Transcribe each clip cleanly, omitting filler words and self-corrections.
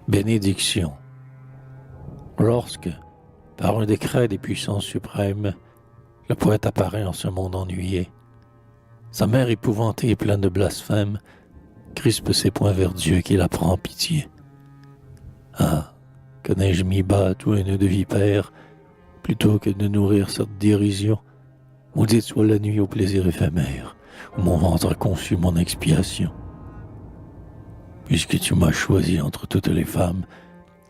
Bénédiction. Lorsque, par un décret des puissances suprêmes, le poète apparaît en ce monde ennuyé, sa mère épouvantée et pleine de blasphème crispe ses poings vers Dieu qui la prend en pitié. Ah, que n'ai-je mis bas tout un nœud de vipère, plutôt que de nourrir cette dérision. Maudite soit la nuit au plaisir éphémère, où mon ventre a conçu mon expiation. Puisque tu m'as choisi entre toutes les femmes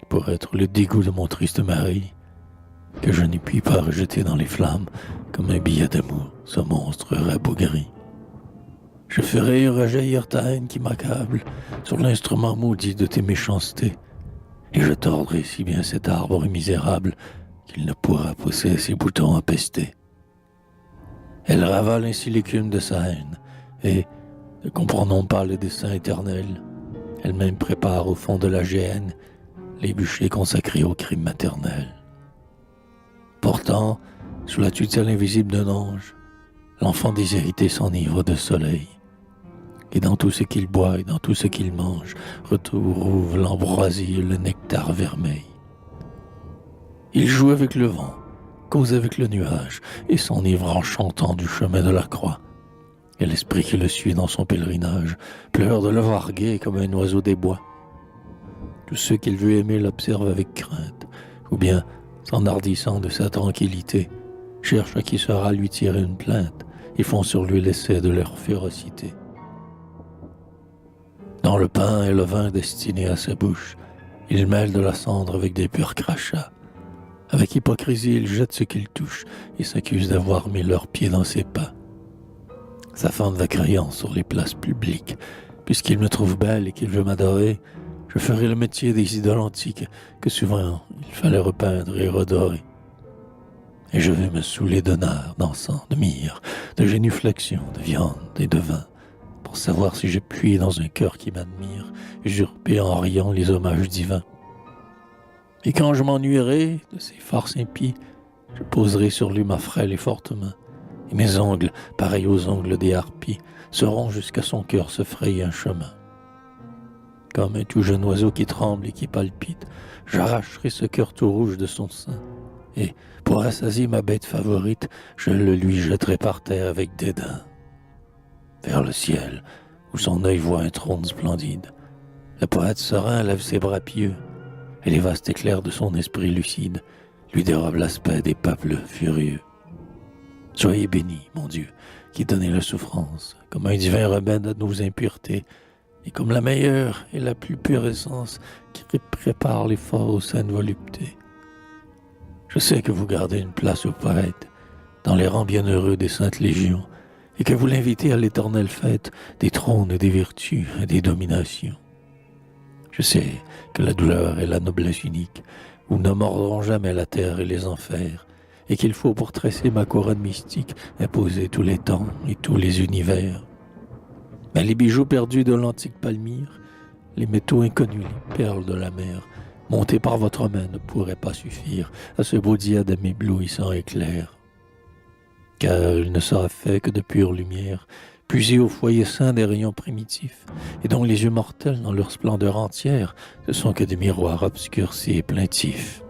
pour être le dégoût de mon triste mari, que je n'y puis pas rejeter dans les flammes comme un billet d'amour, ce monstre rabougri. Je ferai rejaillir ta haine qui m'accable sur l'instrument maudit de tes méchancetés, et je tordrai si bien cet arbre misérable qu'il ne pourra pousser ses boutons empestés. Elle ravale ainsi l'écume de sa haine, et, ne comprenant pas le dessein éternel, elle-même prépare au fond de la géhenne les bûchers consacrés au crime maternel. Pourtant, sous la tutelle invisible d'un ange, l'enfant déshérité s'enivre de soleil, et dans tout ce qu'il boit et dans tout ce qu'il mange, retrouve l'ambroisie et le nectar vermeil. Il joue avec le vent, cause avec le nuage, et s'enivre en chantant du chemin de la croix. Et l'esprit qui le suit dans son pèlerinage pleure de le voir gai comme un oiseau des bois. Tous ceux qu'il veut aimer l'observent avec crainte, ou bien, s'enhardissant de sa tranquillité, cherchent à qui saura lui tirer une plainte et font sur lui l'essai de leur férocité. Dans le pain et le vin destinés à sa bouche, il mêle de la cendre avec des purs crachats. Avec hypocrisie, il jette ce qu'il touche et s'accuse d'avoir mis leurs pieds dans ses pas. Sa femme va criant sur les places publiques. Puisqu'il me trouve belle et qu'il veut m'adorer, je ferai le métier des idoles antiques que souvent il fallait repeindre et redorer. Et je vais me saouler d'honneur, d'encens, de myrrhe, de génuflexion, de viande et de vin, pour savoir si j'ai puisé dans un cœur qui m'admire, usurper en riant les hommages divins. Et quand je m'ennuierai de ces farces impies, je poserai sur lui ma frêle et forte main, et mes ongles, pareils aux ongles des harpies, seront jusqu'à son cœur se frayer un chemin. Comme un tout jeune oiseau qui tremble et qui palpite, j'arracherai ce cœur tout rouge de son sein, et, pour rassasier ma bête favorite, je le lui jetterai par terre avec dédain. Vers le ciel, où son œil voit un trône splendide, le poète serein lève ses bras pieux, et les vastes éclairs de son esprit lucide lui dérobent l'aspect des peuples furieux. Soyez béni, mon Dieu, qui donnez la souffrance, comme un divin remède à nos impuretés, et comme la meilleure et la plus pure essence qui prépare l'effort aux saines voluptés. Je sais que vous gardez une place au poète, dans les rangs bienheureux des saintes légions, et que vous l'invitez à l'éternelle fête des trônes et des vertus et des dominations. Je sais que la douleur est la noblesse unique, où ne mordront jamais la terre et les enfers, et qu'il faut pour tresser ma couronne mystique imposer tous les temps et tous les univers. Mais les bijoux perdus de l'antique Palmyre, les métaux inconnus, les perles de la mer, montés par votre main ne pourraient pas suffire à ce beau diadème éblouissant et clair. Car il ne sera fait que de pure lumière, puisée au foyer saint des rayons primitifs, et dont les yeux mortels, dans leur splendeur entière, ne sont que des miroirs obscurcis et plaintifs.